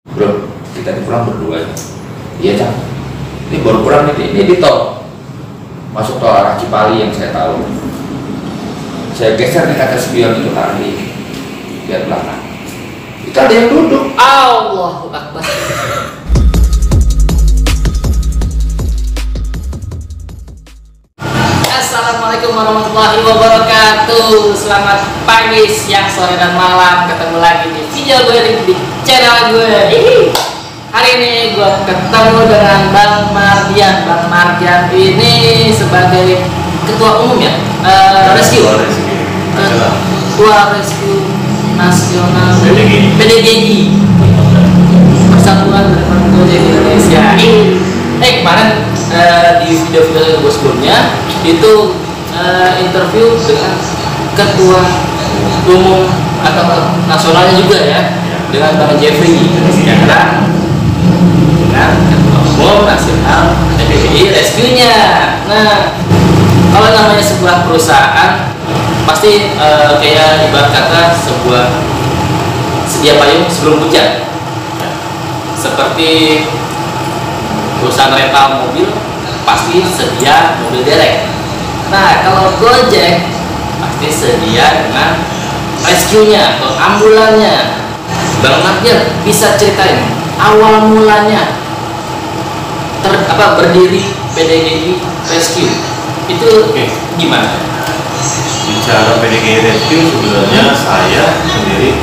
Bro, kita ini pulang berdua. Iya Cang, ini baru pulang ini di tol, masuk tol arah Cipali yang saya tahu. Saya geser nih kaca spion itu tadi, lihat belakang. Itu ada yang duduk. Allahu Akbar. Assalamualaikum warahmatullahi wabarakatuh. Selamat pagi, siang, sore, dan malam. Ketemu lagi di video gue di channel gue. Hari ini gue ketemu dengan Bang Mardian. Bang Mardian ini sebagai ketua umum ya, Rescue. Ketua Rescue Nasional PDGI, Persatuan Gerakan Gojek Indonesia. Kemarin di video-video gue sebelumnya itu interview dengan ketua umum atau nasionalnya juga ya, dengan Bang Jeffrey sekarang dengan ketua umum nasional PDGI Rescue-nya. Nah, kalau namanya sebuah perusahaan pasti kayak ibarat kata sebuah sedia payung sebelum hujan, seperti perusahaan rental mobil pasti sedia mobil derek. Nah, kalau Gojek pasti sedia dengan rescue-nya atau ambulannya. Bang Mardian bisa ceritain awal mulanya berdiri PDGI Rescue itu gimana? Bicara PDGI Rescue sebenarnya saya sendiri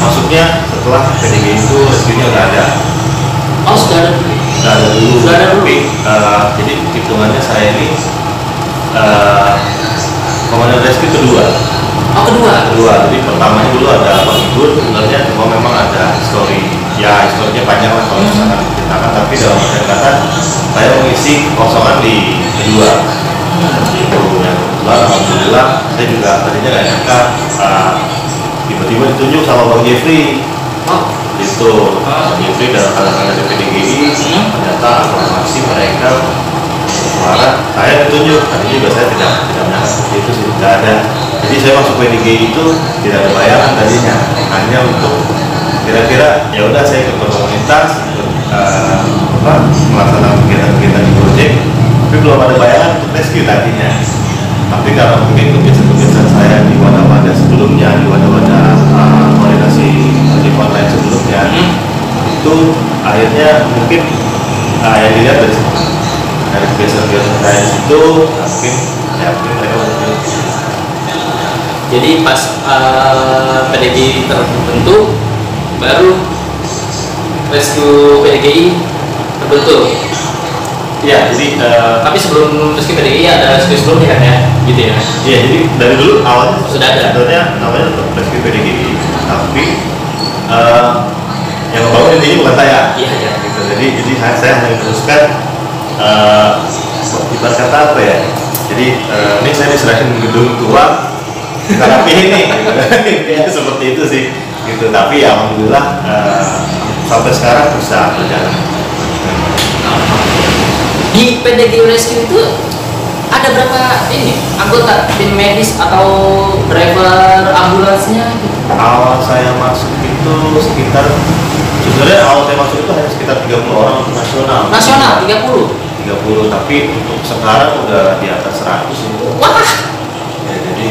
masuknya setelah PDGI itu rescue-nya udah ada. Oh, sudah ada dulu. Tapi jadi hitungannya saya ini komandan rescue kedua. Oh, kedua. Jadi pertamanya dulu ada Bang Igun sebenarnya, cuma memang ada historinya panjang lah kalau misalkan ceritakan, tapi dalam artian kata saya mengisi kosongan di kedua. Itu yang kedua, alhamdulillah saya juga tadinya nggak nyangka tiba-tiba ditunjuk sama Bang Jeffrey. Itu Bang Jeffrey dalam kalangan dari PDGI ternyata aklamasi mereka suara saya ditunjuk. Tadi juga saya tidak menyangka seperti itu sih, tidak ada. Jadi saya masuk PDGI itu tidak ada bayaran tadinya, hanya untuk kira-kira ya udah saya ikut komunitas, melaksanakan kegiatan-kegiatan di Gojek, tapi belum ada bayaran untuk rescue tadinya. Tapi karena mungkin kebiasaan-kebiasaan saya di wadah-wadah sebelumnya, di wadah-wadah koordinasi ojek online sebelumnya, itu akhirnya mungkin yang dilihat dari kebiasaan-kebiasaan saya itu mungkin mereka mungkin. Jadi pas PDGI terbentuk, baru Rescue PDGI terbentuk. Ya, jadi tapi sebelum Rescue PDGI ada Rescue sebelumnya kan ya, gitu ya? Iya, jadi dari dulu awalnya sudah ada. Sebenarnya namanya tetap Rescue PDGI, tapi yang membangun intinya bukan saya. Iya. Gitu. Jadi saya hanya meneruskan ibarat kata apa ya? Jadi ini saya diserahkan di gedung tua, kita rapihin nih. Gitu. Seperti itu sih. Gitu. Tapi ya alhamdulillah sampai sekarang bisa berjalan. Di PDGI Rescue itu ada berapa anggota tim medis atau driver ambulansnya? Awal saya masuk itu sekitar, sebenarnya awal saya masuk itu hanya sekitar 30 orang untuk nasional. Nasional 30, tapi untuk sekarang udah di atas 100 itu. Wah. Ya, jadi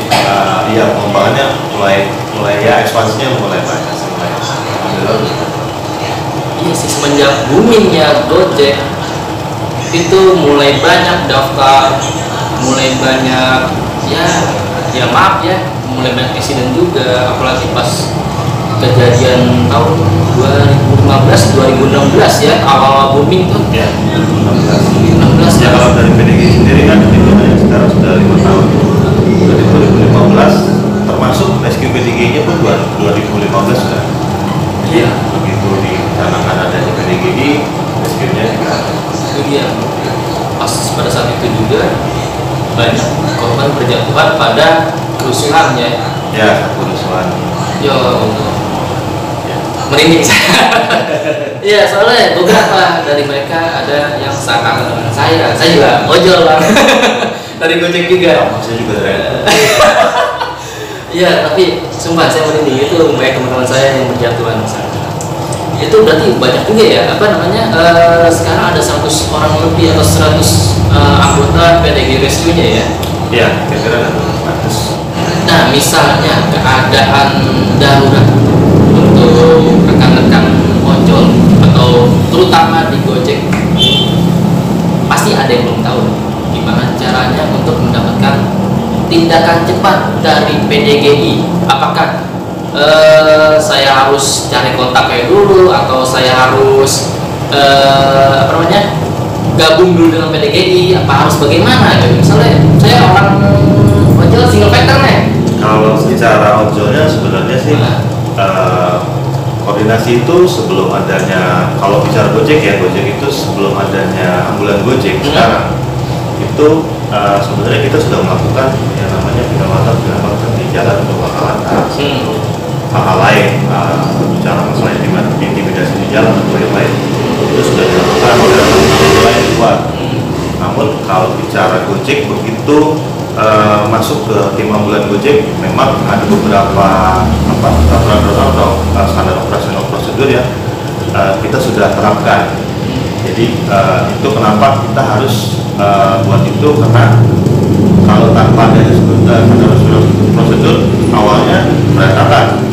ya pengembangannya mulai ya ekspansinya mulai banyak alhamdulillah. Iya sih, semenjak boomingnya Gojek itu mulai banyak daftar, mulai banyak mulai banyak insiden juga, apalagi pas kejadian tahun 2015-2016 ya, awal booming tuh ya 2016 ya. Kalau dari PDGI sendiri kan itu sekarang sudah 5 tahun dari 2015, termasuk rescue PDGI-nya pun 2015 sudah. Iya, begitu dicanangkan adanya PDGI, rescue-nya juga itu dia. Pas pada saat itu juga banyak korban berjatuhan pada kerusuhan ya kerusuhan. Ya Allah, merinding saya. Iya, soalnya beberapa dari mereka ada yang seangkatan dengan saya juga ojol lah. Dari Gojek juga. Saya juga dari. Iya, tapi sumpah saya merinding, itu banyak teman-teman saya yang berjatuhan di sana. Itu berarti banyak juga ya, apa namanya, sekarang ada 100 orang lebih atau 100 anggota PDG Rescue-nya ya? Iya, kira-kira ada 100. Nah, misalnya keadaan darurat untuk rekan-rekan ojol atau terutama di Gojek, pasti ada yang belum tahu gimana caranya untuk mendapatkan tindakan cepat dari PDGI. Apakah saya harus cari kontaknya dulu atau saya harus apa namanya, gabung dulu dengan PDGI, apa harus bagaimana gitu? Misalnya saya orang ojol single factor nih. Kalau secara ojolnya sebenarnya sih koordinasi itu sebelum adanya, kalau bicara Gojek ya, Gojek itu sebelum adanya ambulan Gojek sekarang itu sebenarnya kita sudah melakukan yang namanya pengamatan di jalan untuk laka lantas, hal-hal lain, bicara masalah intimidasi di jalan atau yang lain itu sudah dilakukan oleh lain luar. Namun kalau bicara Gojek begitu masuk ke tim ambulan Gojek, memang ada beberapa peraturan atau standar operasional prosedur ya kita sudah terapkan. Jadi itu kenapa kita harus buat itu, karena kalau tanpa ada standar prosedur awalnya berantakan.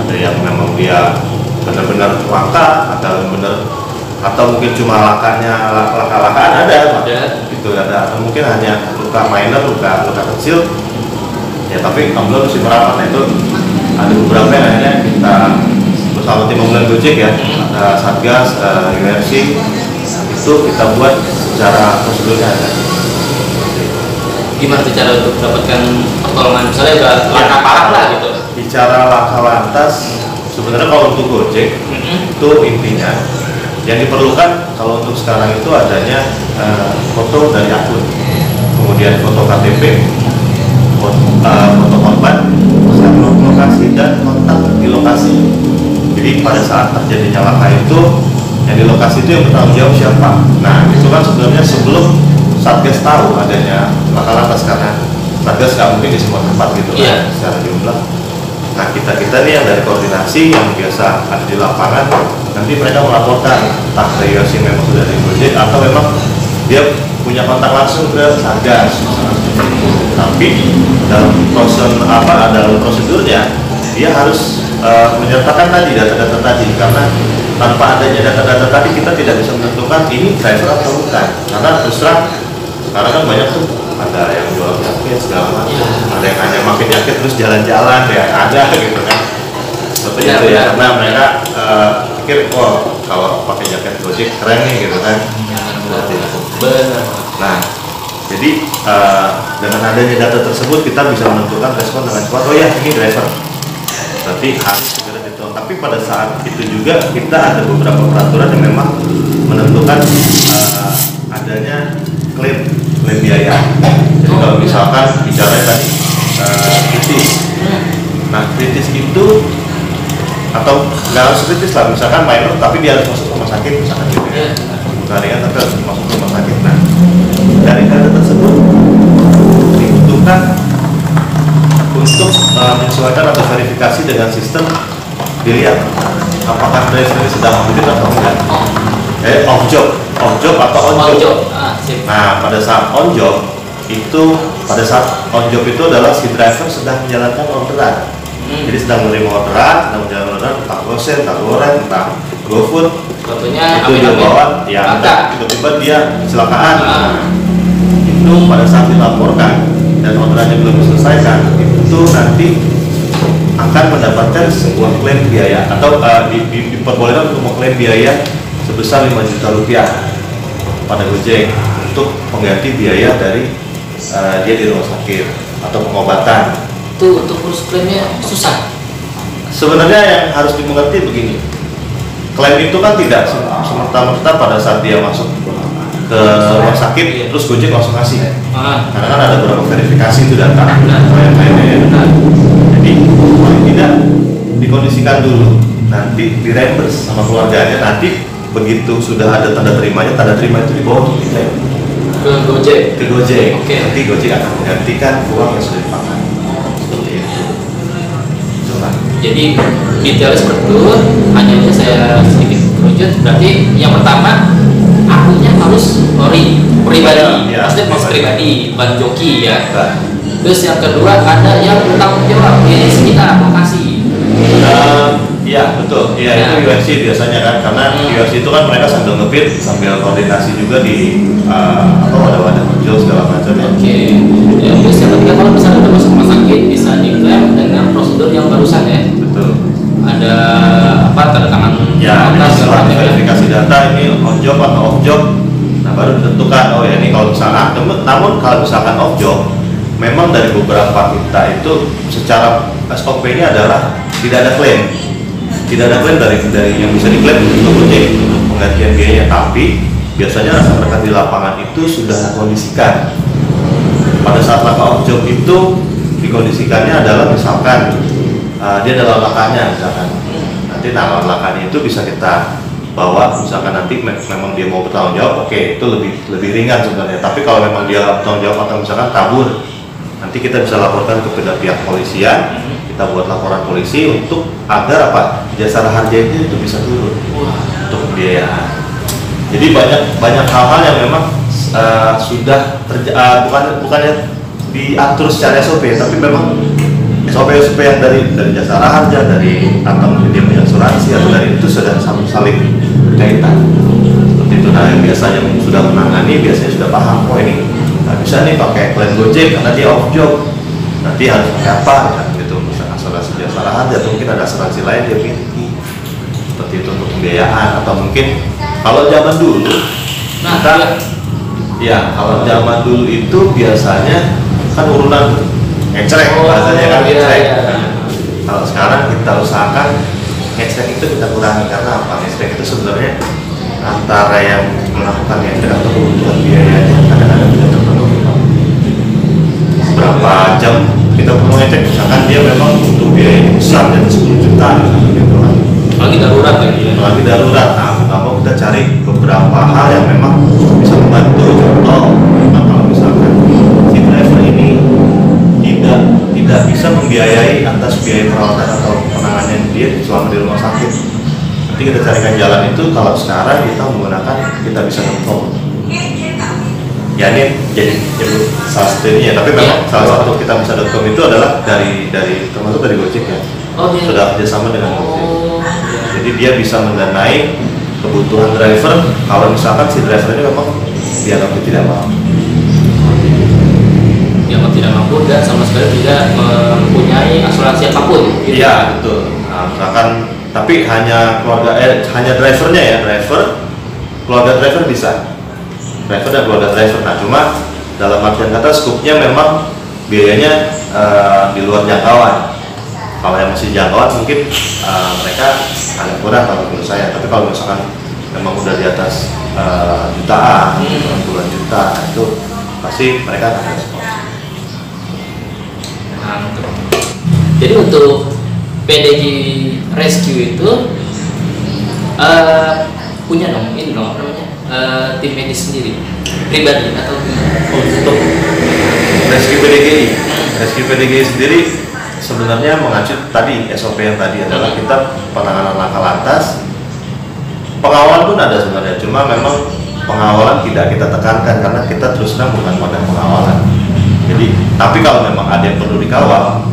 Ada yang memang dia benar-benar laka atau mungkin cuma laka-lakaan ada. Itu ada, atau mungkin hanya luka minor, luka kecil ya, tapi ambulan mesti merawat. Nah itu ada beberapa yang akhirnya kita bersama tim ambulan Gojek ya, ada Satgas, URC, itu kita buat secara prosedurnya ada. Gimana tuh cara untuk mendapatkan pertolongan, misalnya udah laka parah lah gitu? Bicara laka lantas, sebenarnya kalau untuk Gojek itu intinya yang diperlukan kalau untuk sekarang itu adanya foto dari akun, kemudian foto KTP, foto korban, lokasi dan kontak di lokasi. Jadi pada saat terjadinya laka itu, yang di lokasi itu yang bertanggung jawab siapa. Nah itu kan sebenarnya sebelum Satgas tahu adanya laka lantas, karena Satgas nggak mungkin di semua tempat gitu kan secara jumlah. Nah kita nih yang dari koordinasi yang biasa ada di lapangan, nanti mereka melaporkan entah dari yang memang sudah di Gojek atau memang dia punya kontak langsung ke Satgas. Tapi dalam prosedurnya dia harus menyertakan tadi data-data tadi, karena tanpa adanya data-data tadi kita tidak bisa menentukan ini driver atau bukan. Karena terus terang sekarang kan banyak tuh, ada yang jual jaket segala macam, ada yang hanya pakai jaket terus jalan-jalan ya, ada gitu kan. Seperti itu ya, karena mereka pikir kalau pakai jaket Gojek keren nih gitu kan. Benar. Nah jadi dengan adanya data tersebut kita bisa menentukan respon dengan cepat. Oh ya ini driver, berarti harus segera ditolong. Tapi pada saat itu juga kita ada beberapa peraturan yang memang menentukan adanya klaim biaya. Jadi kalau misalkan bicaranya tadi kritis, nah kritis itu atau nggak harus kritis lah, misalkan minor tapi dia harus masuk rumah sakit misalkan gitu ya, bukan ringan tapi harus masuk rumah sakit. Nah dari data tersebut dibutuhkan untuk menyesuaikan atau verifikasi dengan sistem, dilihat apakah driver ini sedang aktif atau enggak. Off job atau on job. Nah pada saat on job itu, adalah si driver sedang menjalankan orderan. Jadi sedang menerima orderan, sedang menjalankan orderan entah GoSend, entah GoRent, entah GoFood. Contohnya itu dia bawa, ya tiba-tiba dia kecelakaan. Itu pada saat dilaporkan dan orderannya belum diselesaikan, itu nanti akan mendapatkan sebuah klaim biaya atau diperbolehkan untuk mengklaim biaya sebesar 5 juta rupiah pada Gojek untuk pengganti biaya dari dia di rumah sakit atau pengobatan. Itu untuk urus klaimnya susah. Sebenarnya yang harus dimengerti begini, klaim itu kan tidak semerta-merta pada saat dia masuk ke rumah sakit terus Gojek langsung kasih. Karena kan ada beberapa verifikasi itu data lain-lainnya. Jadi paling tidak dikondisikan dulu, nanti direimburse sama keluarganya. Nanti begitu sudah ada tanda terima itu dibawa ke Gojek. Nanti Gojek akan menggantikan uang yang sudah dipakai. Seperti itu. Jadi detailnya seperti itu. Hanya aja saya sedikit kerucut. Berarti yang pertama akunnya harus pribadi, Ya, maksudnya mas pribadi, bukan joki ya. Nah, Terus yang kedua ada yang tanggung jawab di sekitar lokasi. iya betul, iya Ya. itu UFC biasanya kan, karena UFC itu kan mereka sambil nge-beat, sambil koordinasi juga di wadah-wadah ojol segala macam ya. Oke. Ya, terus yang ketiga kalau misalnya kita masuk rumah sakit bisa diklaim dengan prosedur yang barusan ya. Betul. Ada apa tanda tangan Ya, ini atas setelah segala macam ya. verifikasi data ini on job atau off job, nah baru ditentukan oh ya ini kalau misalkan, namun kalau misalkan off job, memang dari beberapa kita itu secara SOP-nya adalah tidak ada klaim, dari yang bisa diklaim untuk Gojek untuk penggantian biayanya, tapi biasanya rekan-rekan di lapangan itu sudah kondisikan pada saat laka off job itu dikondisikannya adalah misalkan dia ada lakanya misalkan. Nanti lawan lakanya itu bisa kita bawa misalkan nanti memang dia mau bertanggung jawab, oke itu lebih ringan sebenarnya. Tapi kalau memang dia bertanggung jawab atau misalkan kabur, nanti kita bisa laporkan kepada pihak polisian, kita buat laporan polisi untuk agar apa jasa harja itu bisa turun untuk pembiayaan. Jadi banyak hal-hal yang memang sudah bukannya diatur secara SOP, tapi memang SOP yang dari jasa harja, dari atau mungkin dia punya asuransi atau dari itu sudah saling berkaitan. Seperti itu. Nah yang biasanya sudah menangani biasanya sudah paham, oh ini nggak bisa nih pakai klaim Gojek karena dia off job, nanti harus pakai apa kan gitu, misalnya asuransi jasa harja atau mungkin ada asuransi lain dia miliki. Seperti itu untuk pembiayaan. Atau mungkin kalau zaman dulu kalau zaman dulu itu biasanya kan urunan ngecrek bahasanya kan ngecrek. Kalau sekarang kita usahakan ngecrek itu kita kurangi, karena apa? Ngecrek itu sebenarnya antara yang melakukan ngecrek atau kebutuhan biayanya kadang-kadang tidak terpenuhi. Berapa jam kita perlu ngecek, misalkan dia memang butuh biaya besar jadi 10 juta gitu kan. Lagi darurat lagi ya. Lagi darurat, nah mau kita cari beberapa hal yang memang bisa membantu. Contoh, memang kalau misalkan si driver ini tidak bisa membiayai atas biaya perawatan atau penanganan dia selama di rumah sakit, nanti kita carikan jalan itu. Kalau sekarang kita menggunakan, kita bisa ngetok. Ya ini jadi salah satunya, tapi memang salah satu kita bisa.com itu adalah termasuk dari Gojek ya. Sudah kerjasama dengan Gojek. Jadi dia bisa mendanai kebutuhan driver kalau misalkan si driver ini memang dianggap tidak mampu. Dianggap tidak mampu dan sama sekali tidak mempunyai asuransi apapun. Gitu. Iya betul. Nah, misalkan tapi hanya drivernya ya, keluarga driver bisa. Driver dan keluarga driver. Nah cuma dalam artian kata skupnya memang biayanya di luar jangkauan. Kalau yang masih jangkauan mungkin mereka agak kurang kalau menurut saya. Tapi kalau misalkan memang udah di atas jutaan, puluhan juta, itu pasti mereka akan respon. Jadi untuk PDG Rescue itu punya dong ini dong apa namanya tim medis sendiri pribadi atau untuk Rescue PDGI sendiri sebenarnya mengacu tadi SOP yang tadi adalah kita penanganan laka lantas, pengawalan pun ada sebenarnya, cuma memang pengawalan tidak kita tekankan karena kita terus terang bukan pada pengawalan. Jadi tapi kalau memang ada yang perlu dikawal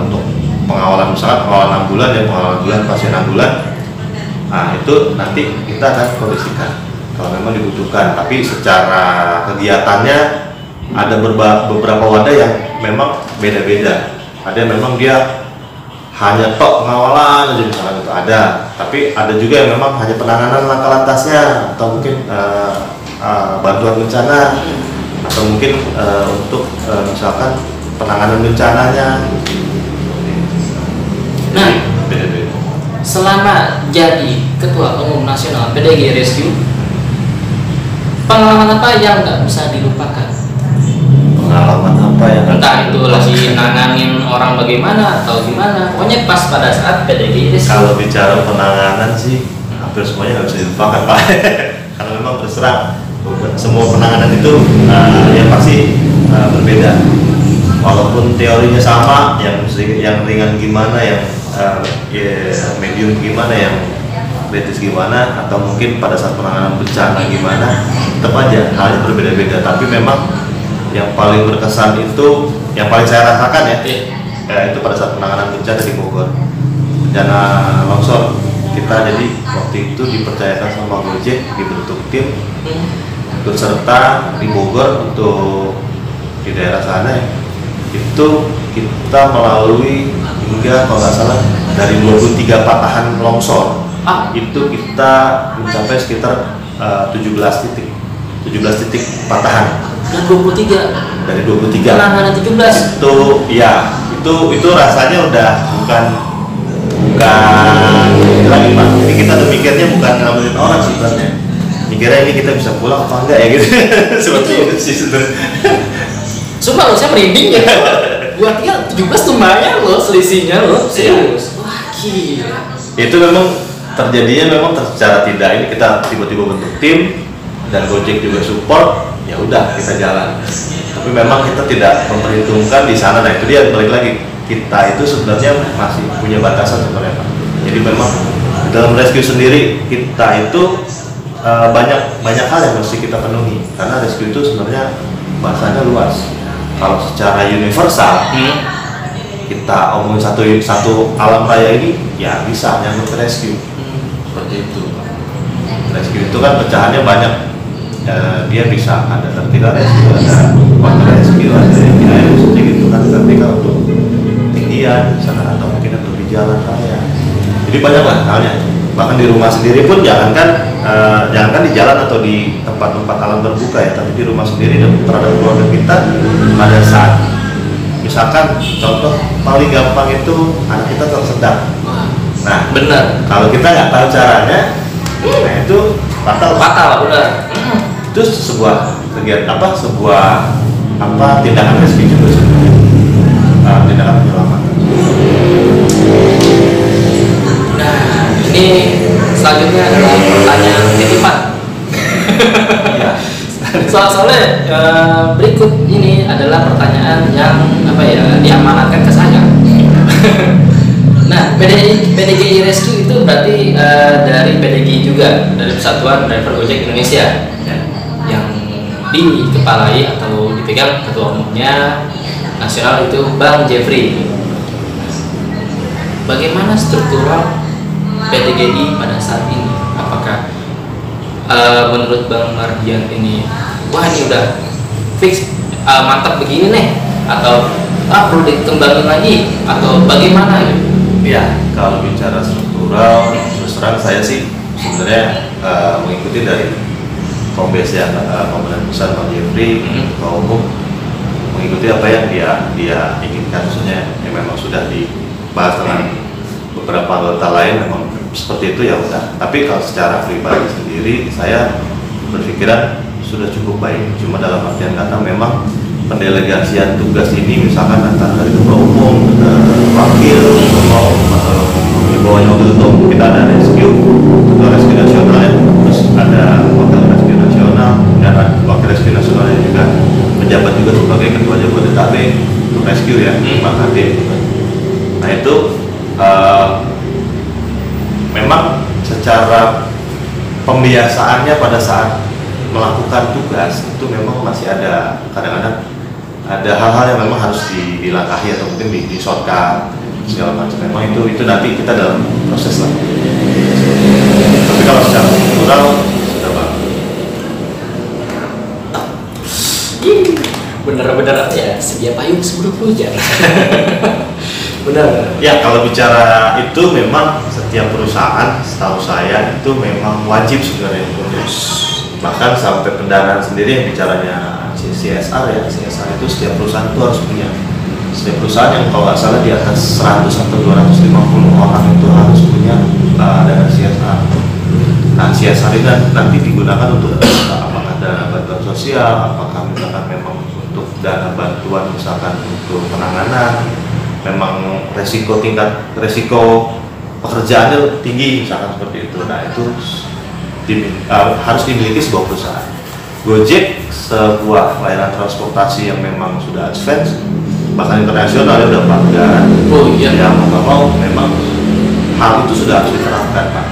untuk pengawalan, misalnya pengawalan ambulan dan pengawalan ambulan pasien ambulan, nah itu nanti kita akan kondisikan kalau memang dibutuhkan. Tapi secara kegiatannya ada beberapa wadah yang memang beda-beda. Ada yang memang dia hanya tok pengawalan aja misalnya itu ada, tapi ada juga yang memang hanya penanganan laka lantasnya atau mungkin bantuan bencana atau mungkin untuk misalkan penanganan bencananya. Nah, beda-beda. selama jadi Ketua Umum Nasional PDG Rescue, pengalaman apa yang nggak bisa dilupakan? Pengalaman apa yang Entah itu lagi nanganin orang bagaimana atau gimana, pokoknya pas pada saat PDG Rescue. Kalau bicara penanganan sih hampir semuanya nggak bisa dilupakan Pak. Karena memang terus terang semua penanganan itu yang pasti berbeda. Walaupun teorinya sama, yang ringan gimana, yang ya, medium gimana, yang kritis gimana, atau mungkin pada saat penanganan bencana gimana, tetap aja halnya berbeda-beda. Tapi memang yang paling berkesan itu, yang paling saya rasakan ya, itu pada saat penanganan bencana di Bogor, bencana longsor. Kita jadi waktu itu dipercayakan sama Gojek, dibentuk tim ikut serta di Bogor untuk di daerah sana ya. Itu kita melalui hingga kalau nggak salah dari 23 patahan longsor, itu kita mencapai sekitar 17 titik patahan. Dan 23 Dari 23 penanganan 17 itu ya, itu rasanya udah bukan lagi Pak. Ini kita tuh mikirnya bukan ngambilin orang sih sebenarnya, mikirnya ini kita bisa pulang apa enggak ya gitu. Seperti itu sih sebenarnya. Sumpah loh, saya merinding ya. Buat dia 17 lumayan loh selisihnya loh, serius. Wah gila. Itu memang terjadinya memang secara tidak, ini kita tiba-tiba bentuk tim dan Gojek juga support, ya udah kita jalan. Tapi memang kita tidak memperhitungkan di sana. Nah itu dia, balik lagi, kita itu sebenarnya masih punya batasan sebenarnya Pak. Jadi memang dalam rescue sendiri kita itu banyak hal yang mesti kita penuhi, karena rescue itu sebenarnya bahasanya luas. Kalau secara universal kita omongin satu alam raya ini ya bisa nyambut ke rescue. Seperti itu. Rescue itu kan pecahannya banyak. Dia bisa ada vertikal rescue, ada water rescue, ada yang air seperti itu kan, vertikal untuk tinggian misalkan, atau mungkin untuk di jalan raya. Jadi banyak lah halnya. Bahkan di rumah sendiri pun jangankan di jalan atau di tempat-tempat alam terbuka ya, tapi di rumah sendiri dan terhadap keluarga kita, pada saat misalkan contoh paling gampang itu anak kita tersedak. Nah Benar. kalau kita nggak tahu caranya, nah itu fatal Benar. itu sebuah kegiatan tindakan rescue juga sebenarnya, tindakan penyelamatan. Nah ini selanjutnya adalah pertanyaan titipan. Ya. Soalnya berikut ini adalah pertanyaan yang diamanatkan ke saya. Nah, PDGI Rescue itu berarti dari PDGI juga, dari Persatuan Driver Gojek Indonesia, yang dikepalai atau dipegang ketua umumnya nasional itu Bang Jeffrey. Bagaimana struktural PDGI pada saat ini? Apakah menurut Bang Mardian ini, wah ini udah fix, mantap begini nih, atau perlu dikembangin lagi, atau bagaimana gitu? Ya, kalau bicara struktural, terus terang saya sih sebenarnya mengikuti dari Kombes ya, Komandan Besar Bang Jeffrey, Ketua Umum, mengikuti apa yang dia inginkan. Maksudnya yang memang sudah dibahas dengan beberapa anggota lain, memang seperti itu ya udah. Tapi kalau secara pribadi sendiri, saya berpikiran sudah cukup baik. Cuma dalam artian kata memang pendelegasian tugas ini misalkan antara dari ketua umum, wakil ketua umum, atau di bawahnya wakil ketua umum kita ada ketua rescue nasional ya, terus ada wakil rescue nasional, dan wakil rescue nasional yang juga menjabat juga sebagai ketua Jabodetabek untuk rescue ya, Pak Kadir. Nah itu memang secara pembiasaannya pada saat melakukan tugas itu memang masih ada kadang-kadang ada hal-hal yang memang harus dilangkahi atau mungkin di shortcut segala macam. Memang itu nanti kita dalam proses lah. Tapi kalau secara struktural sudah bagus. Bener-bener ya, sedia payung sebelum hujan. Benar. Ya kalau bicara itu memang setiap perusahaan setahu saya itu memang wajib sebenarnya untuk, bahkan sampai pendanaan sendiri yang bicaranya CSR ya, CSR itu setiap perusahaan itu harus punya. Setiap perusahaan yang kalau nggak salah di atas 100 atau 250 orang itu harus punya dana CSR. Nah CSR ini nanti digunakan untuk apakah dana bantuan sosial, apakah misalkan memang untuk dana bantuan misalkan untuk penanganan, memang tingkat resiko pekerjaannya tinggi misalkan seperti itu. Nah itu harus dimiliki sebuah perusahaan. Gojek sebuah layanan transportasi yang memang sudah advance, bahkan internasional ya udah pelanggaran. Oh iya. Ya mau nggak mau memang hal itu sudah harus diterapkan Pak.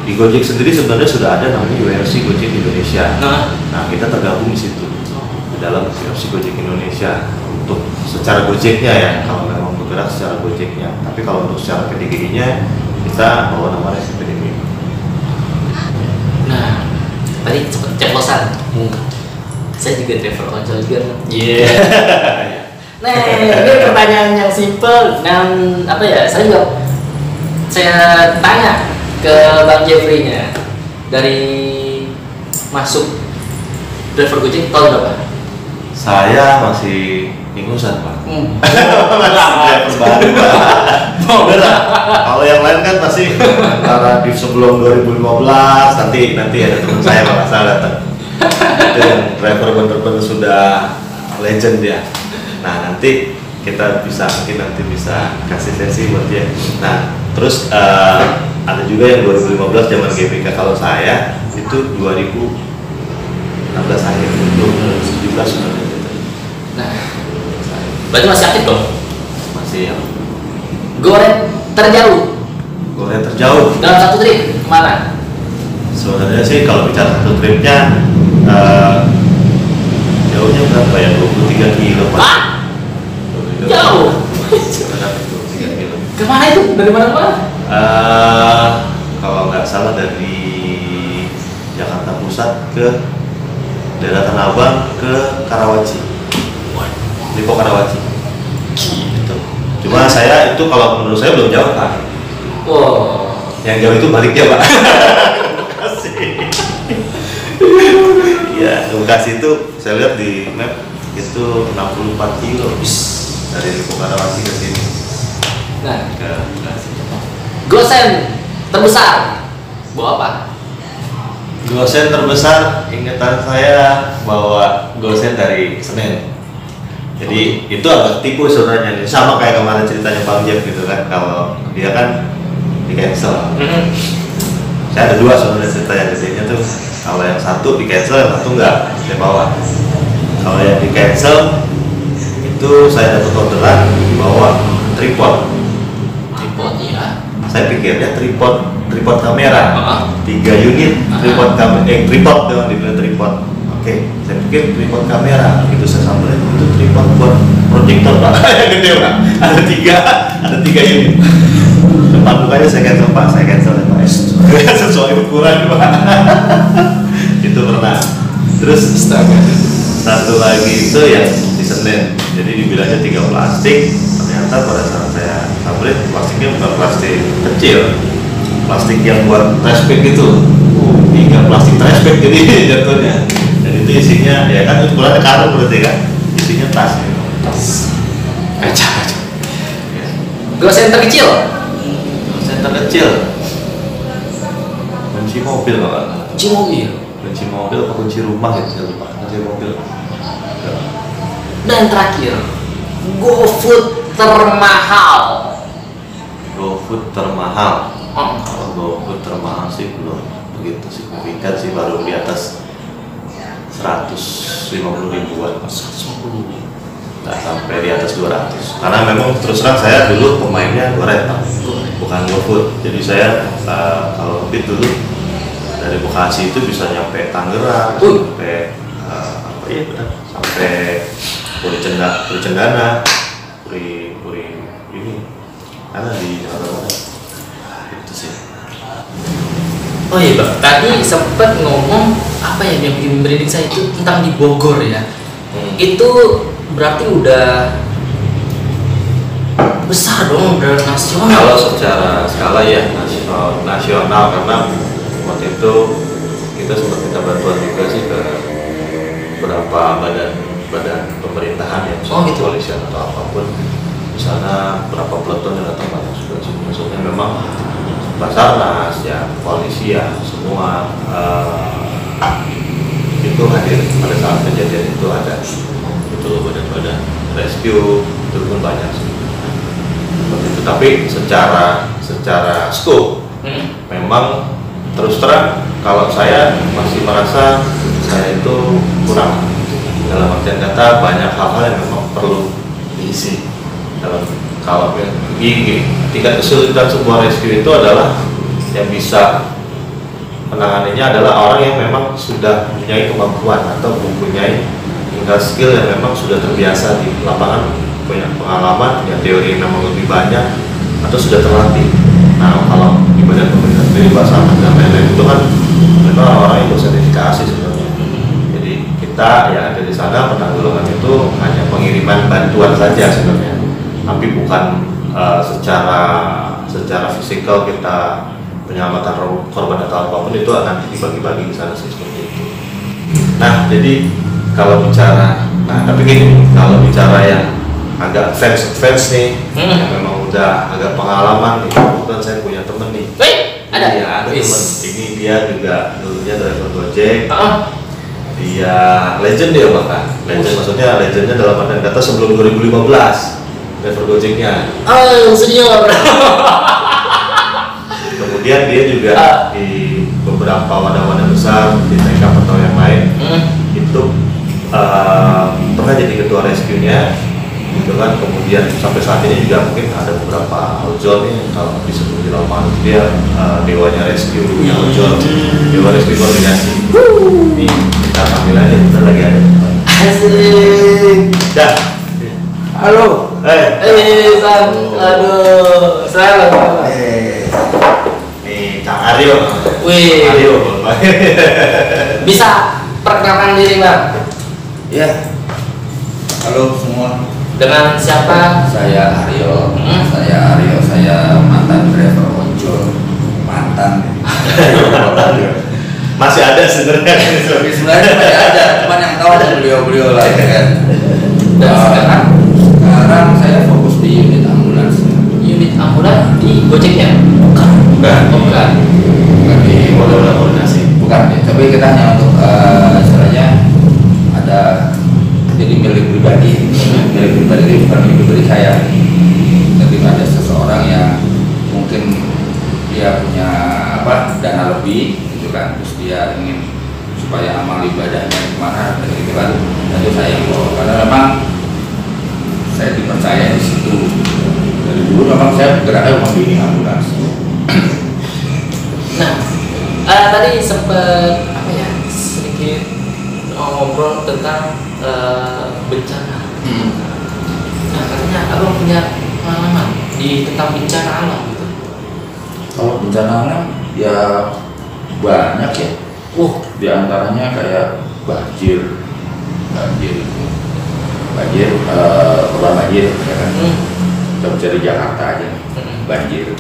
Di Gojek sendiri sebenarnya sudah ada namanya URC Gojek Indonesia. Nah kita tergabung di situ di dalam URC Gojek Indonesia untuk secara Gojeknya ya, kalau memang bergerak secara Gojeknya. Tapi kalau untuk secara PDGI-nya kita bawa nama PDGI. Nah, tadi cepet ceplosan. Saya juga driver ojol juga. Iya. Nah, ini pertanyaan yang simple dan apa ya? Saya tanya ke Bang Jeffrey-nya dari masuk driver Gojek tahun berapa? Saya masih ingusan Pak. Masih baru Pak. Beneran. Kalau yang lain kan pasti antara di sebelum 2015 nanti ada teman saya kalau nggak salah datang. Itu yang driver bener-bener sudah legend ya. Nah nanti kita mungkin nanti bisa kasih sesi buat dia. Nah terus ada juga yang 2015 zaman GBK. Kalau saya itu 2016 akhir, 2017 sebenarnya. Nah, berarti masih aktif dong? Masih ya. Goreng terjauh dalam satu trip kemana? sebenarnya sih kalau bicara satu tripnya jauhnya berapa ya, 23 kilo Pak. Jauh. 23 kilo. Kemana itu? Dari mana? Kalau nggak salah dari Jakarta Pusat ke daerah Tanah Abang ke Karawaci, Lipo Karawaci gitu. Cuma saya itu kalau menurut saya belum jauh Pak. Wow. Yang jauh itu baliknya Pak. Bekasi. Ya, Bekasi itu saya lihat di map itu 64 kilo dari Lipo Karawaci ke sini. Nah, Ke Bekasi. gosen terbesar bawa apa? Gosen terbesar, ingatan saya bawa gosen dari Senen. Jadi itu agak tipu sebenarnya, sama kayak kemarin ceritanya Bang Jeff gitu kan. Kalau dia kan di cancel. Saya ada dua sebenarnya cerita yang jadinya tuh. Kalau yang satu di cancel, yang satu enggak, saya bawa. Kalau yang di cancel itu saya dapat orderan bawa tripod. Tripod ya. Saya pikirnya tripod kamera, 3 unit tripod dengan dibilang tripod. Oke, saya pikir tripod kamera. Begitu saya samperin itu tripod buat proyektor Pak, yang gede Pak. Ada tiga unit. Depan mukanya saya cancel Pak ya Pak. Sesuai ukuran Pak. Itu pernah. Terus satu lagi itu yang di Senen. Jadi dibilangnya 3 plastik. Ternyata pada saat saya samperin, plastiknya bukan plastik kecil, plastik yang buat trash bag gitu. 3 plastik trash bag jadi jatuhnya. Dan itu isinya ya kan ukurannya karung berarti kan, isinya tas. Kacau. Gosen terkecil. Gosen terkecil. Kunci mobil kalau Kunci mobil. Kunci mobil atau kunci rumah gitu saya lupa. Kunci mobil. Dan terakhir, GoFood termahal. GoFood termahal. Kalau GoFood termahal sih belum begitu signifikan sih, baru di atas 150 ribuan. 150. Nggak sampai di atas 200. Karena memang terus terang saya dulu pemainnya GoRed bukan GoFood. Jadi saya kalau Ngebit dulu dari Bekasi itu bisa nyampe Tangerang, sampai sampai Puri Cendana, Puri ini ada di Jakarta Barat. Itu sih. Oh iya Bang, tadi sempat ngomong apa ya yang bikin merinding saya itu tentang di Bogor ya. Itu berarti udah besar dong, udah nasional. Kalau secara skala ya nasional, karena waktu itu kita sempat minta bantuan juga sih ke beberapa badan pemerintahan ya, Oh, gitu. kepolisian atau apapun. Di sana berapa peleton yang datang banyak sudah sih. Maksudnya memang Basarnas ya, polisi ya, semua itu hadir pada saat kejadian itu ada. Itu badan-badan rescue itu pun banyak sih. Seperti itu. Tapi secara scope memang terus terang kalau saya masih merasa saya itu kurang, dalam artian kata banyak hal-hal yang memang perlu sih. Kalau tingkat kesulitan sebuah rescue itu adalah yang bisa menanganinya adalah orang yang memang sudah mempunyai kemampuan atau mempunyai tingkat skill yang memang sudah terbiasa di lapangan, punya pengalaman, punya teori yang memang lebih banyak atau sudah terlatih. Nah, kalau di badan pembinaan sendiri Basarnas dan lain-lain itu kan memang orang-orang yang bersertifikasi sebenarnya. Jadi kita ya ada di sana penanggulangan itu hanya pengiriman bantuan saja sebenarnya, tapi bukan secara fisikal kita penyelamatan korban atau apapun itu akan dibagi-bagi di sana sih seperti itu. Nah, jadi kalau bicara, tapi gini, kalau bicara yang agak advance nih, yang memang udah agak pengalaman nih, kebetulan saya punya temen nih. Ada? Iya, ada temen. Ini dia juga dulunya driver Gojek. Dia legend dia bahkan. Legend maksudnya legendnya dalam artian kata sebelum 2015 driver Gojeknya. Oh, senior. Kemudian dia juga di beberapa wadah-wadah besar di Tekap atau yang lain itu pernah jadi ketua rescue-nya gitu kan. Kemudian sampai saat ini juga mungkin ada beberapa ojol nih, kalau disebut di lapangan dia dewanya rescue punya ojol, dewa rescue koordinasi. Ini kita ambil aja, bentar lagi ada. Asik. Dah. Halo. San. Aduh, selamat. Nih Kang Aryo. Wih. Aryo. Bisa perkenalkan diri, Bang? Ya. Halo semua. Dengan siapa? Saya Aryo. Saya mantan driver ojol. Mantan. Masih ada sebenarnya. Sebenarnya masih ada, cuman yang tahu beliau-beliau lah ya kan. Dan sekarang saya fokus di unit ambulans. Unit ambulans di Gojeknya? Bukan. Bukan Di Wadah koordinasi. bukan ya, tapi kita hanya untuk istilahnya ada jadi milik pribadi itu bukan milik pribadi saya. Jadi ada seseorang yang mungkin dia punya dana lebih gitu kan, terus dia ingin supaya amal ibadahnya kemana dan gitu kan, itu saya yang bawa karena memang saya dipercaya di situ. Dari dulu memang saya bergeraknya membimbing ambulans. Nah, tadi sempat sedikit ngobrol tentang bencana. Nah, katanya abang punya pengalaman tentang bencana alam gitu. Kalau bencana alam ya banyak ya. Di antaranya kayak banjir, korban banjir ya kan. Kita bicara di Jakarta aja, banjir.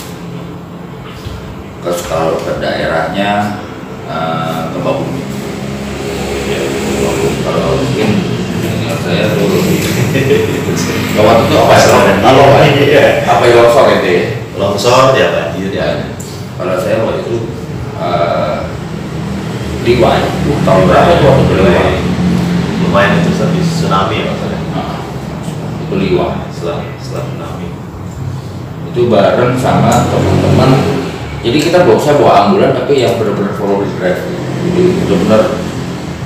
Terus kalau ke daerahnya gempa bumi. Ya, kalau mungkin saya tuh lebih waktu itu apa yang longsor itu ya? Longsor ya banjir ya. Kalau saya waktu itu Liwai, tahun berapa itu waktu Liwai? Lumayan itu habis tsunami ya maksudnya. Itu Liwai Setelah tsunami. itu bareng sama teman-teman. Jadi saya bawa ambulan tapi yang benar-benar follow the drive. Jadi benar-benar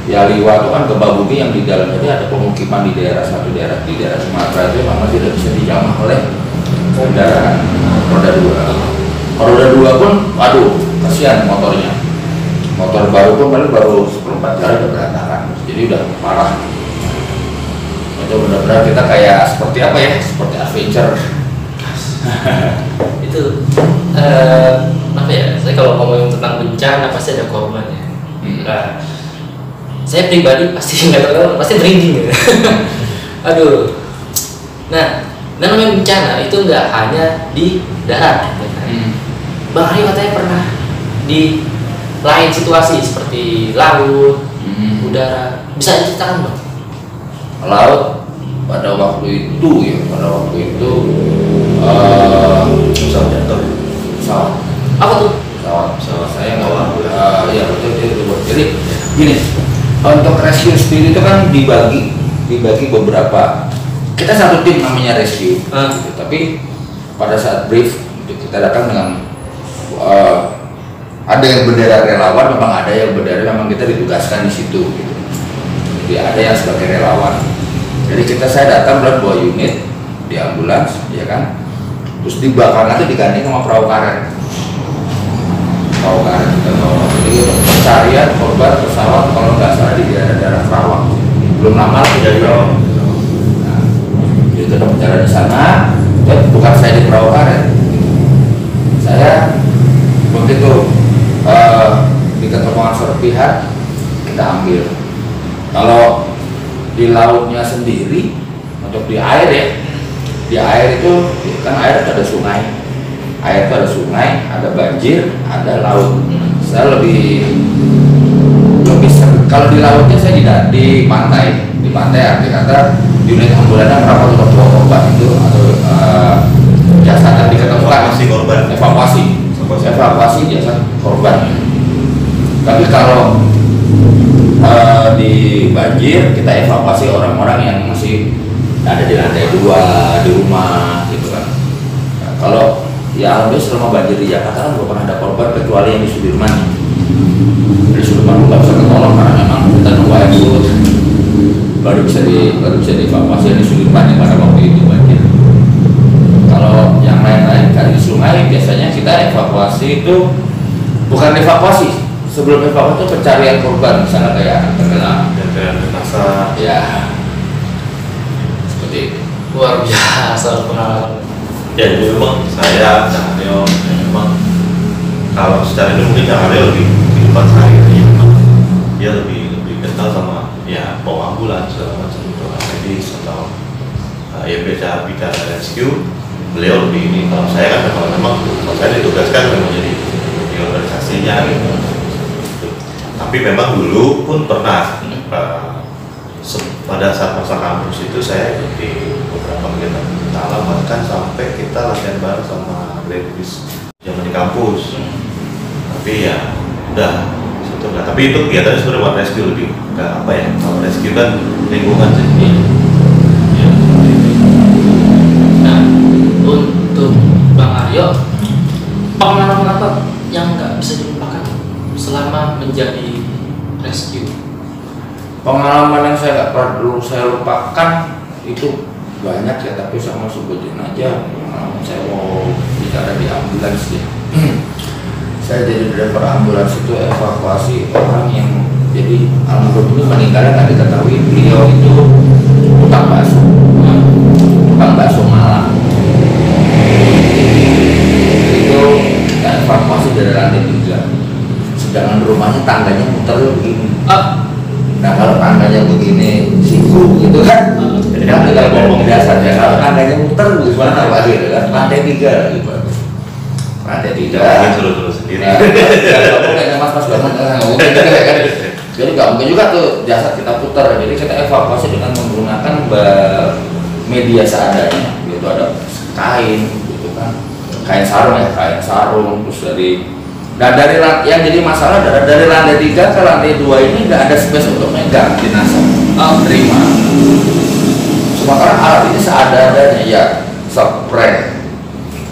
ya Liwa itu kan gempa bumi yang di dalamnya ada pemukiman di daerah di daerah Sumatera itu memang tidak bisa dijamah oleh kendaraan roda 2. Roda 2 pun, aduh, kasihan motornya. Motor baru pun baru 14 jari udah berantakan, jadi udah parah. Itu benar-benar kita kayak seperti apa ya? Seperti adventure. Itu saya kalau ngomongin tentang bencana pasti ada korban ya. Nah, saya pribadi pasti nggak tahu, pasti merinding gitu. Aduh. Nah, namanya bencana itu nggak hanya di darat. Bang Ari katanya pernah di lain situasi seperti laut, udara. Bisa diceritakan Bang? Laut pada waktu itu pesawat jatuh. Pesawat. Apa tuh? Pesawat saya nggak ya betul itu. Jadi gini, untuk rescue sendiri itu kan dibagi beberapa. Kita satu tim namanya rescue, gitu. Tapi pada saat brief kita datang dengan ada yang bendera relawan, memang ada yang bendera memang kita ditugaskan di situ, gitu. Jadi ada yang sebagai relawan. Jadi saya datang buat 2 unit, di ambulans, ya kan. Terus dibakarnya itu diganti sama perahu karet. Perahu karet kita bawa. Jadi pencarian korban pesawat kalau nggak salah di daerah Karawang. Belum lama lagi dari Karawang. Nah, jadi kita pencarian di sana. Bukan saya di perahu karet. Saya begitu diketemukan serpihan kita ambil. Kalau di lautnya sendiri untuk di air ya, di air itu kan air ada sungai, air itu ada sungai, ada banjir, ada laut. Saya lebih kalau di lautnya saya di pantai, arti kata unit ambulannya berapa untuk korban itu atau jasad yang diketemukan evakuasi jasad korban. Tapi kalau di banjir kita evakuasi orang-orang yang masih ada di lantai 2 di rumah gitu kan. Nah, kalau ya alhamdulillah selama banjir di Jakarta kan belum pernah ada korban kecuali yang di Sudirman. Di Sudirman nggak bisa ketolong karena memang kita nunggu air surut baru bisa dievakuasi di Sudirman yang pada waktu itu banjir. Kalau yang lain-lain kan di sungai biasanya kita evakuasi itu bukan evakuasi, sebelum evakuasi itu pencarian korban, misalnya kayak anak tenggelam, jenazah, ya seperti itu. Luar biasa pengalaman. Ya jadi memang saya Cahyo memang kalau secara itu mungkin Cahyo lebih kehidupan sehari-hari memang dia lebih kental sama ya bawa ambulans segala macam itu medis atau ya bicara rescue. Beliau lebih ini, kalau saya kan kalau saya ditugaskan memang jadi di organisasinya gitu. Tapi memang dulu pun pernah pada saat masa kampus itu saya ikut di beberapa kegiatan alam, bahkan sampai kita latihan bareng sama Greenpeace zaman di kampus. Tapi ya udah situ enggak. Tapi itu kegiatannya sebenarnya buat rescue lebih enggak apa ya, kalau rescue kan lingkungan sih. Ya, nah, untuk Bang Aryo, pengalaman apa yang nggak bisa dilupakan selama menjadi rescue? Pengalaman yang saya nggak perlu saya lupakan itu banyak ya, tapi saya mau sebutin aja. Pengalaman saya mau bicara di ambulans ya. Saya jadi driver ambulans itu evakuasi orang yang jadi almarhum meninggalnya nggak diketahui. Beliau itu tukang bakso Malang. Itu kita evakuasi dari lantai 3. Sedangkan rumahnya tangganya muter begini. Nah kalau tangganya begini siku gitu kan, kan tinggal ngomong dasar ya. Kalau tangganya muter gimana Pak gitu kan? Lantai 3 gitu. Lantai 3. Suruh sendiri. Kalau kayaknya mas banget ngomong gitu kan. Jadi nggak mungkin juga tuh jasad kita putar. Jadi kita evakuasi dengan menggunakan media seadanya. Gitu ada kain, gitu kan. Kain sarung terus dari yang jadi masalah dari lantai 3 ke lantai 2 ini nggak ada space untuk megang jenazah. Terima. Sementara alat ini seadanya ya spray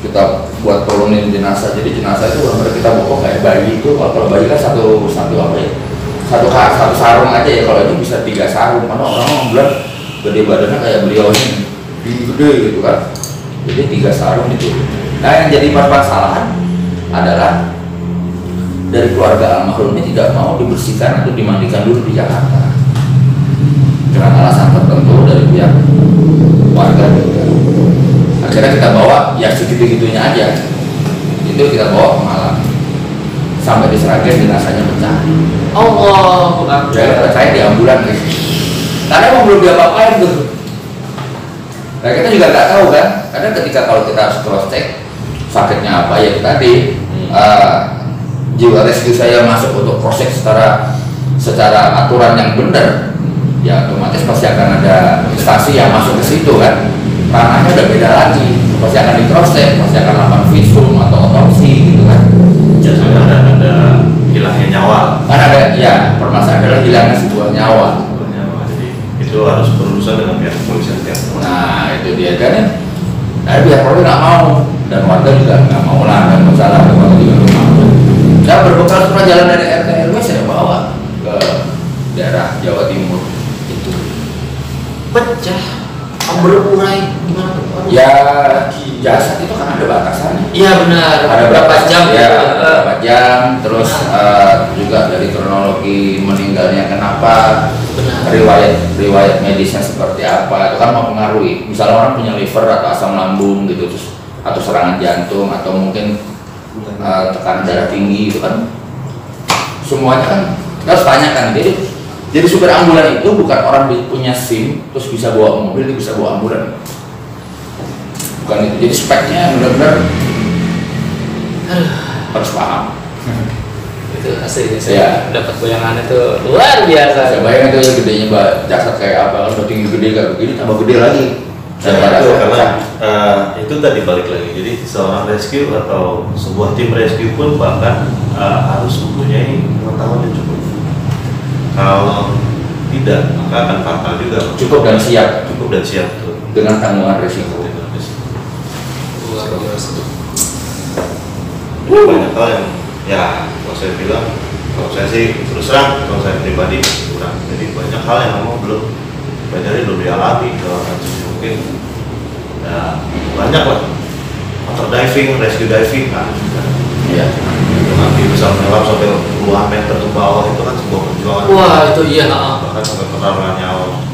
kita buat turunin jenazah. Jadi jenazah itu benar kita bawa kayak bayi itu. Kalau bayi kan satu apa ya? Satu sarung aja ya. Kalau ini bisa 3 sarung. Karena orang bilang gede badannya kayak beliau ini gede gitu kan. Jadi 3 sarung itu. Nah yang jadi permasalahan adalah dari keluarga almarhum ini tidak mau dibersihkan atau dimandikan dulu di Jakarta dengan alasan tertentu dari pihak warga juga. Akhirnya kita bawa ya segitu-gitunya aja, itu kita bawa ke Malang sampai di Sragen jenazahnya pecah. Allah, ya saya di ambulan gitu. Karena emang belum diapa-apain tuh. Nah kita juga nggak tahu kan, karena ketika kalau kita harus cross check sakitnya apa ya tadi jiwa rescue saya masuk untuk proses secara aturan yang benar, ya otomatis pasti akan ada instansi yang masuk ke situ kan, ranahnya udah beda lagi, pasti akan di cross check, pasti akan lakukan visum atau otopsi gitu kan. Jangan ada hilangnya nyawa. Kan ada ya permasalahan adalah hilangnya sebuah nyawa. Jadi itu harus berurusan dengan pihak kepolisian. Nah itu dia kan. Nah pihak polisi nggak mau dan warga juga nggak mau lah, dan masalah warga juga nggak mau. Saya berbekal surat jalan dari RT RW saya bawa ke daerah Jawa Timur itu pecah. Berurai gimana tuh? Ya jasad itu kan ada batasannya. Iya benar. Ada berapa jam? Ya, berapa jam. Terus juga dari kronologi meninggalnya kenapa, Benar. riwayat medisnya seperti apa, itu kan mempengaruhi. Misalnya orang punya liver atau asam lambung gitu, terus atau serangan jantung atau mungkin tekanan darah tinggi, itu kan semuanya kan kita harus tanyakan. Jadi supir ambulan itu bukan orang punya SIM terus bisa bawa mobil, dia bisa bawa ambulan. Bukan itu. Jadi speknya benar-benar harus paham. Itu asli Iya. saya dapat bayangannya tuh luar biasa. Saya bayangin tuh ya gedenya jasad kayak apa, kalau udah tinggi gede kayak begini tambah gede lagi. Itu karena itu tadi balik lagi. Jadi seorang rescue atau sebuah tim rescue pun bahkan harus mempunyai pengetahuan yang cukup. Kalau tidak, maka akan fatal juga. Cukup dan siap Tuh. dengan tanggungan risiko. Luar biasa. Banyak hal yang ya kalau saya bilang, kalau saya sih terus terang, kalau saya pribadi kurang. Jadi banyak hal yang memang belum dialami dalam kasus mungkin. Ya banyak lah. Motor diving, rescue diving kan. Iya. Nanti bisa menyelam sampai puluhan meter ke bawah, itu kan sebuah perjuangan. Wah itu iya. Bahkan sampai pertaruhan nyawa.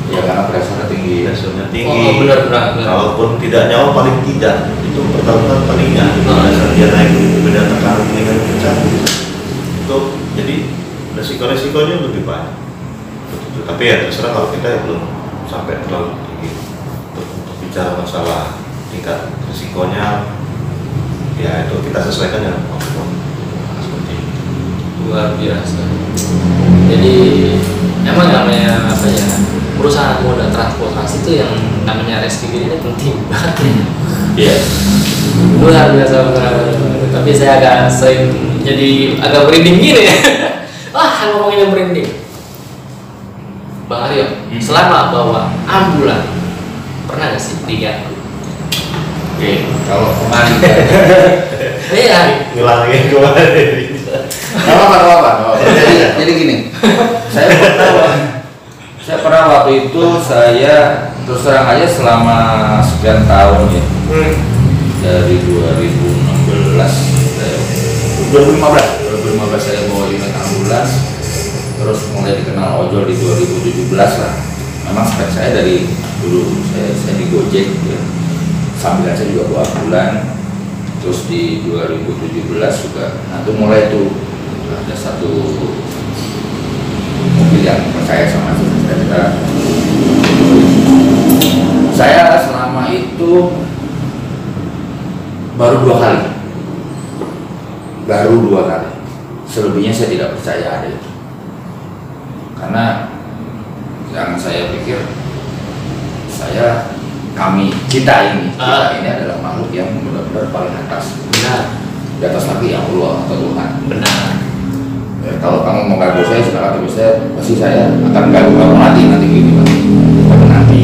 Ya karena pressure tinggi. Pressure-nya tinggi. Oh benar. Kalaupun tidak nyawa paling tidak itu pertaruhan palingnya. Pada dia naik beda tekanan dengan pecah. Itu jadi resiko-resikonya lebih banyak. Tapi ya terserah kalau kita ya belum sampai terlalu tinggi untuk bicara masalah tingkat resikonya. Ya itu kita sesuaikan dengan kemampuan seperti itu. Luar biasa. Jadi emang namanya apa ya, perusahaan moda transportasi itu yang namanya rescue ini penting banget. Iya. Luar biasa benar. Tapi saya agak sering jadi agak merinding gini ya. Wah ngomongin merinding. Bang Aryo, selama bawa ambulan pernah nggak sih lihat? Oke, kalau kemarin Iya. Ngilangin kemana nggak apa-apa. Jadi gini, saya pernah waktu itu saya terus terang aja selama sekian tahun ya, dari 2015 saya bawa unit ambulans, terus mulai dikenal ojol di 2017 lah. Memang spek saya dari dulu saya di Gojek ya. Sambilan saya juga bawa ambulan, terus di 2017 juga, nah itu mulai tuh ada satu mobil yang percaya sama kita. Saya selama itu baru dua kali, selebihnya saya tidak percaya ada itu, karena yang saya pikir kita ini adalah makhluk yang benar-benar paling atas. Benar. Di atas lagi yang Allah atau Tuhan. Benar. Ya, kalau kamu mau ganggu saya silakan, tapi pasti saya akan ganggu kamu nanti gini nanti.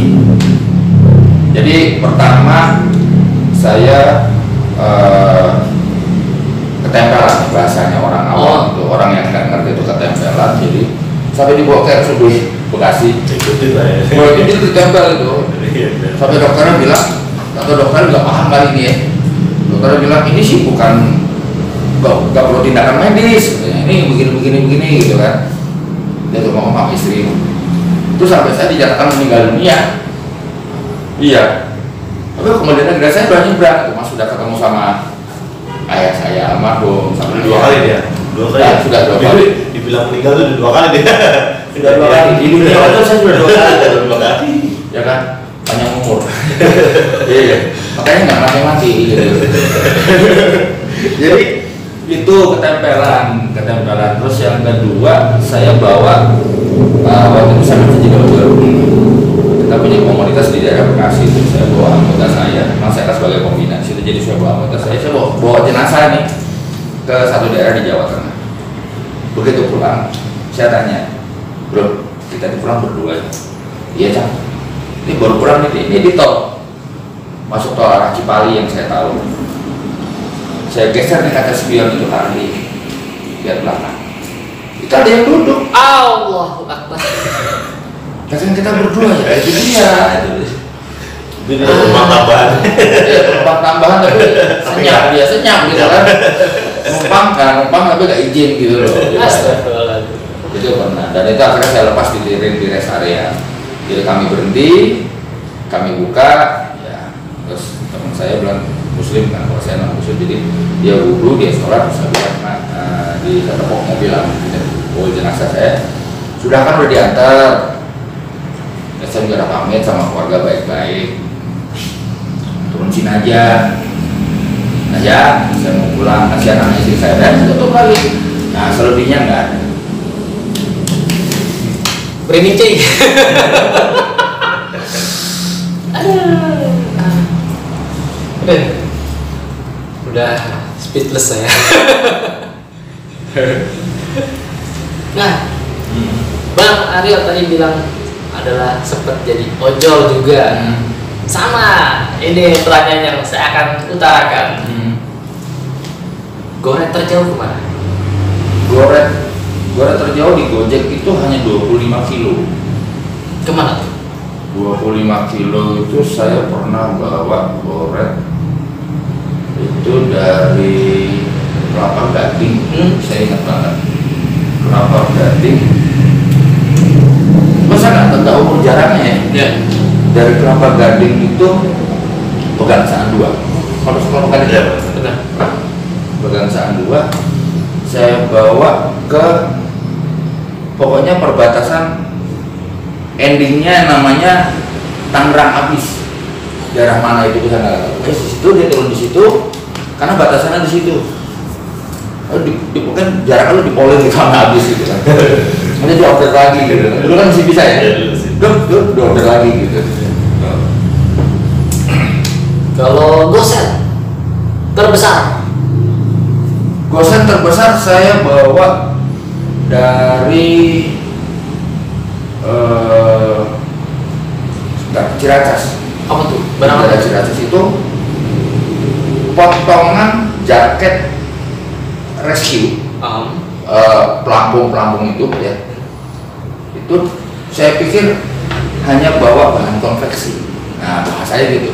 Jadi pertama saya ketempelan, bahasanya orang awam itu, orang yang nggak ngerti itu ketempelan. Jadi sampai dibawa ke RSUD Bekasi. Ikutin lah ya. Itu ditempel itu. Sampai dokternya bilang, atau dokter nggak paham kali ini ya. Dokternya bilang ini sih bukan nggak perlu tindakan medis, ini begini gitu kan. Dia tuh ngomong sama istri. Itu sampai saya dinyatakan meninggal dunia. Iya. Tapi kemudian akhirnya saya udah nyebrang, tuh Mas sudah ketemu sama ayah saya almarhum sampai Dua kali dia. Ya, sudah dua kali. Dibilang meninggal tuh 2 kali dia. Sudah 2 kali di dunia itu saya sudah 2 kali. 2 kali. Ya kan, panjang umur. Iya, makanya nggak mati gitu. Jadi itu ketempelan. Terus yang kedua saya bawa waktu itu saya masih jadi ojol. Kita punya komunitas di daerah Bekasi itu, saya bawa anggota saya. Memang saya kan sebagai pembina situ, jadi saya bawa anggota saya bawa jenazah nih ke satu daerah di Jawa Tengah. Begitu pulang, saya tanya, bro, kita pulang berdua. Iya Cang, ini baru pulang ini di tol, masuk tol arah Cipali yang saya tahu. Saya geser nih kaca spion itu tadi, lihat belakang. Itu ada yang duduk. Allahu Akbar. Kan kita berdua ya, itu dia. Itu penumpang tambahan. Iya, penumpang tambahan tapi senyap, dia senyap gitu kan. Numpang tapi gak izin gitu loh. Astagfirullahaladzim. Itu pernah, dan itu akhirnya saya lepas di rest area. Jadi kami berhenti, kami buka, ya terus teman saya bilang muslim kan, kalau saya non muslim, jadi dia wudhu, dia sholat, terus saya bilang di ketepoknya bilang, oh jenazah saya sudah kan udah diantar. Ya, saya juga udah pamit sama keluarga baik-baik, turun sini aja. Nah ya, saya mau pulang, kasihan anak istri saya, dan tutup lagi. Nah selebihnya nggak ada. Berani cing. Aduh. Udah speechless saya. Nah, Bang Aryo tadi bilang adalah sempat jadi ojol juga. Sama, ini pertanyaan yang saya akan utarakan. Goret terjauh kemana? Goret terjauh di Gojek itu hanya 25 kilo. Kemana tuh? 25 kilo itu saya pernah bawa goret itu dari Kelapa Gading. Saya ingat banget, Kelapa Gading. Masa nggak tahu umur jaraknya ya? Dari Kelapa Gading itu Pegangsaan 2. Kalau Kelapa Gading ya, benar. Pegangsaan 2 saya bawa ke pokoknya perbatasan, endingnya namanya Tangerang Abis, daerah mana itu saya nggak tahu. Di situ dia turun di situ karena batasannya di situ. Pokoknya jaraknya lu dipolin di Tangerang Abis gitu kan. Nanti di order lagi gitu. Dulu kan masih bisa ya. Dulu order lagi gitu. Kalau gosen terbesar? Gosen terbesar saya bawa dari Ciracas. Apa tuh? Barang Dari Ciracas itu potongan jaket rescue, pelampung itu ya. Itu saya pikir hanya bawa bahan konveksi. Nah bahasanya gitu.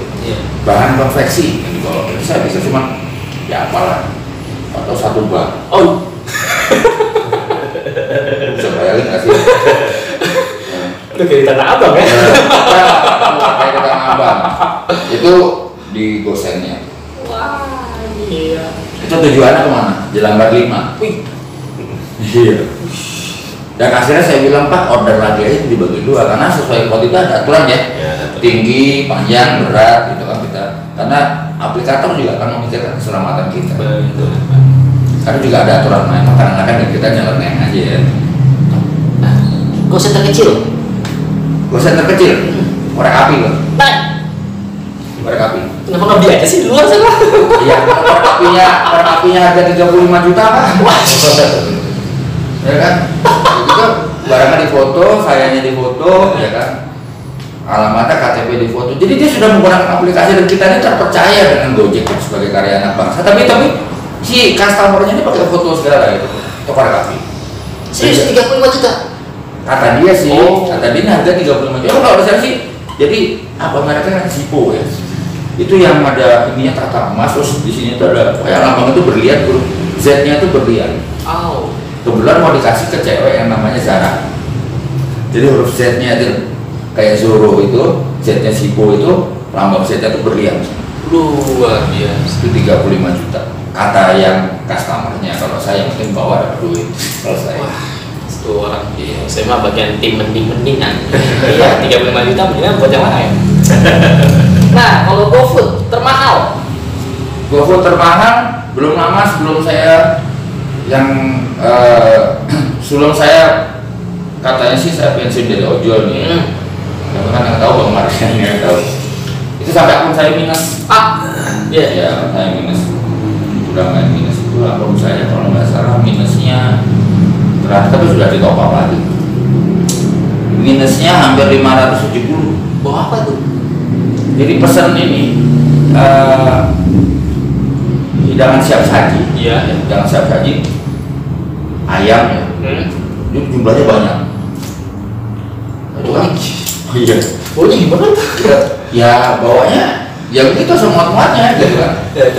Bahan konveksi yang dibawa. Saya bisa cuma ya apalah atau satu bak. Oh. Bisa bayangin nggak sih? Itu kayak di Tanah Abang ya? Kayak di Tanah Abang. Itu di gosennya. Wah, iya. Itu tujuannya kemana? Jelambar 5. Wih. Iya. Dan akhirnya saya bilang, Pak, order lagi aja dibagi 2 karena sesuai kualitas ada aturan ya. Tinggi, panjang, berat gitu kan kita. Karena aplikator juga akan memikirkan keselamatan kita. Betul. Karena juga ada aturan main, kadang-kadang kita nyeleneh aja ya. Nah, gosen terkecil? Gosen terkecil, korek api loh. Nah, Korek api. kenapa nggak dia aja sih di luar sana? Iya, korek apinya harga 35 juta Pak. Wah. Ya kan? Itu barangnya difoto, sayanya difoto, ya kan? Alamatnya KTP difoto. Jadi dia sudah menggunakan aplikasi dan kita ini terpercaya dengan Gojek sebagai karya anak bangsa. Tapi si customernya ini pakai foto segala itu korek api. Serius 35 juta? Kata dia sih, Oh. kata dia harga 35 juta. Kalau saya sih, jadi apa mereknya kan Zippo ya. Itu yang ada ininya tata emas, terus di sini tuh ada kayak lambang itu berlian, huruf Z-nya itu berlian. Oh. Kebetulan mau dikasih ke cewek yang namanya Zara. Jadi huruf Z-nya itu kayak Zoro itu, Z-nya Zippo itu, lambang Z-nya itu berlian. Luar biasa. Itu 35 juta. Kata yang customernya, kalau saya mungkin bawa ada duit. Kalau saya. Wah, itu orang iya, saya mah bagian tim mending-mendingan. Iya, 35 juta mendingan buat yang lain. Nah, kalau GoFood termahal? GoFood termahal belum lama sebelum saya sebelum saya katanya sih saya pensiun dari ojol nih. Tapi kan yang tahu Bang Marsian yang tahu. Itu sampai akun saya minus. Iya. Ya, akun saya minus. Udah main minus itu akun saya kalau nggak salah minusnya terakhir tapi sudah di top up lagi. Minusnya hampir 570. Bawa apa tuh? Jadi pesan ini hidangan siap saji. Iya. Hidangan siap saji ayam ya. Itu jumlahnya banyak. Itu kan? Iya. baunya gimana tuh? Ya bawanya ya begitu semua muatnya gitu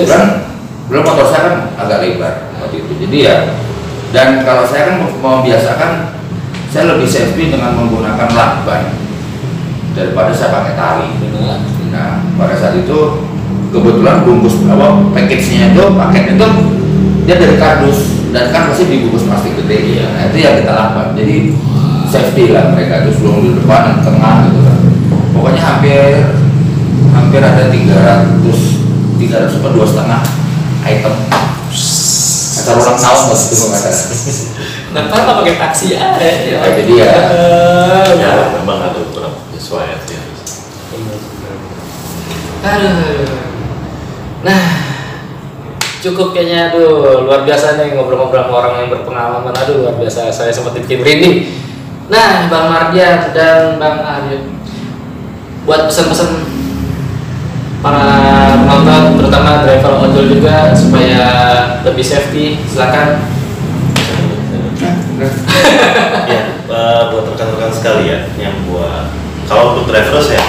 kan. Belum motor saya kan agak lebar waktu itu. Jadi ya, dan kalau saya kan membiasakan, saya lebih safety dengan menggunakan lakban daripada saya pakai tali. Nah pada saat itu kebetulan bungkus package-nya itu, paket itu dia dari kardus dan kan pasti dibungkus plastik gede. Nah itu yang kita lakban. Jadi safety lah mereka itu, sebelum di depan dan tengah gitu kan. Pokoknya hampir ada 300 atau 2,5 item acara ulang tahun waktu itu nggak ada. Kenapa nggak pakai taksi aja? Ya jadi ya. Ya memang ada beberapa sesuai ya. Aduh. Nah, cukup kayaknya. Aduh, luar biasa nih ngobrol-ngobrol sama orang yang berpengalaman. Aduh, luar biasa. Saya sempat bikin merinding. Nah, Bang Mardian dan Bang Arif, buat pesan-pesan para penonton, terutama driver ojol juga, supaya lebih safety, silakan. Ya, buat rekan-rekan sekalian yang buat, kalau untuk driver saya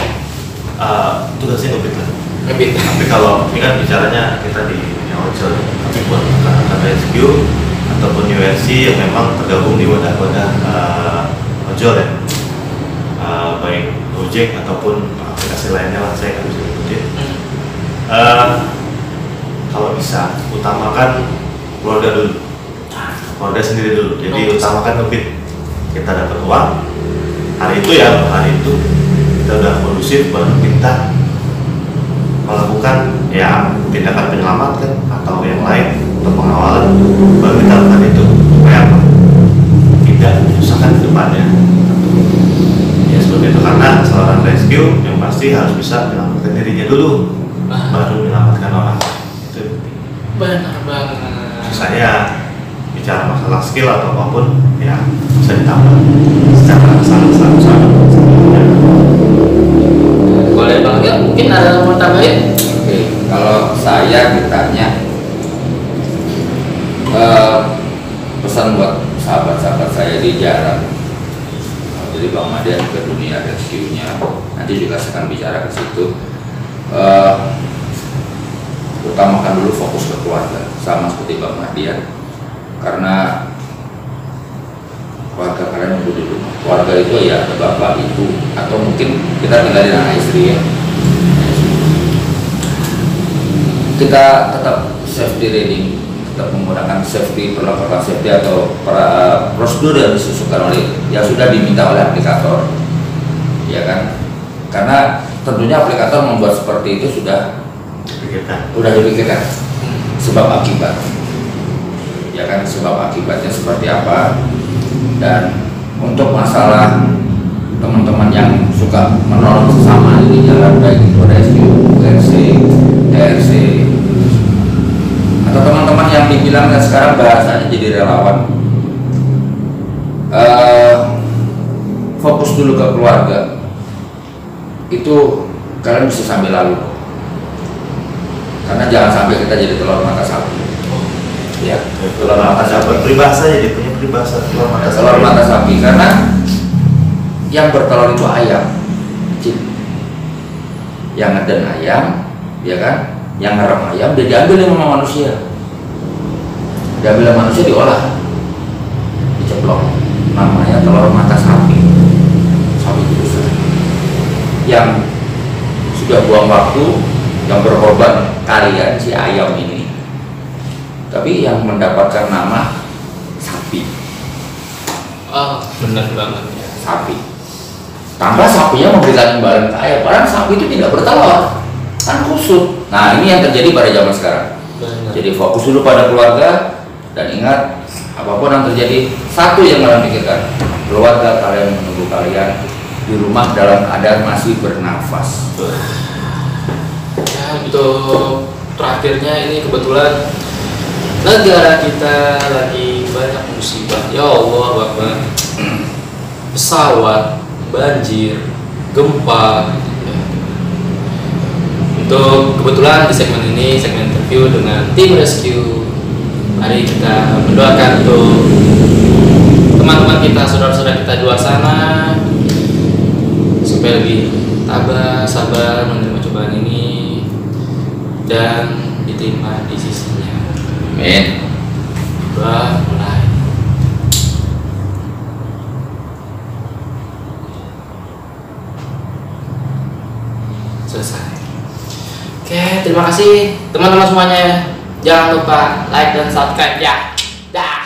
tugasnya ngebit lah. Ngebit. Tapi kalau ini kan bicaranya kita di ojol, tapi buat rekan-rekan rescue ataupun URC yang memang tergabung di wadah-wadah ojol ya, baik Gojek ataupun aplikasi lainnya lah, saya nggak bisa sebutin. Kalau bisa utamakan keluarga dulu, keluarga sendiri dulu. Jadi utamakan ngebit, kita dapat uang hari itu ya, hari itu kita udah kondusif, baru kita melakukan ya tindakan penyelamatkan atau yang lain untuk pengawalan, baru kita lakukan itu supaya apa? Tidak menyusahkan ke depannya. Ya seperti itu, karena seorang rescue yang pasti harus bisa menyelamatkan dirinya dulu, baru menyelamatkan orang. Itu Benar banget. saya bicara masalah skill atau apapun ya bisa ditambah secara sama-sama. Boleh Bang ya, mungkin ada yang mau tambahin? Oke, kalau saya ditanya pesan buat sahabat-sahabat saya di jalan, jadi Bang Mardian ke dunia rescue-nya, nanti juga saya akan bicara ke situ. Utamakan dulu fokus ke keluarga, sama seperti Bang Mardian, karena keluarga kalian nunggu di rumah. Keluarga itu ya ada bapak, ibu, atau mungkin kita tinggalin anak istri ya. Kita tetap safety reading, tetap menggunakan safety, perlengkapan safety atau prosedur yang disusun oleh yang sudah diminta oleh aplikator, ya kan? Karena tentunya aplikator membuat seperti itu sudah dipikirkan sebab akibat, ya kan, sebab akibatnya seperti apa. Dan untuk masalah teman-teman yang suka menolong sesama di jalan, baik itu rescue, RC, TRC, atau teman-teman yang dibilang sekarang bahasanya jadi relawan, fokus dulu ke keluarga. Itu kalian bisa sambil lalu, karena jangan sampai kita jadi telur mata sapi. Ya, telur mata sapi. Peribahasa ya, dia punya peribahasa telur mata sapi, karena yang bertelur itu ayam kecil, yang ngeden ayam, ya kan, yang ngerem ayam, dia diambil sama manusia, diambil sama manusia, diolah, diceplok, namanya telur mata sapi. Sapi itu besar, yang sudah buang waktu, yang berkorban kalian si ayam ini, tapi yang mendapatkan nama sapi. Oh, benar banget ya. Sapi. Tambah sapinya memberikan imbalan ke ayam, padahal sapi itu tidak bertelur, kan kusut. Nah ini yang terjadi pada zaman sekarang. Benar. Jadi fokus dulu pada keluarga, dan ingat apapun yang terjadi, satu yang kalian pikirkan, keluarga kalian menunggu kalian di rumah dalam keadaan masih bernafas. Ya, untuk terakhirnya ini kebetulan negara kita lagi banyak musibah. Ya Allah, Bapak. Pesawat, banjir, gempa. Untuk kebetulan di segmen ini, segmen interview dengan tim rescue, mari kita mendoakan untuk teman-teman kita, saudara-saudara kita di luar sana, supaya lebih tabah, sabar menerima cobaan ini dan diterima di sisinya. Amin. Mulai. Selesai. Oke, terima kasih teman-teman semuanya. Jangan lupa like dan subscribe ya. Dah.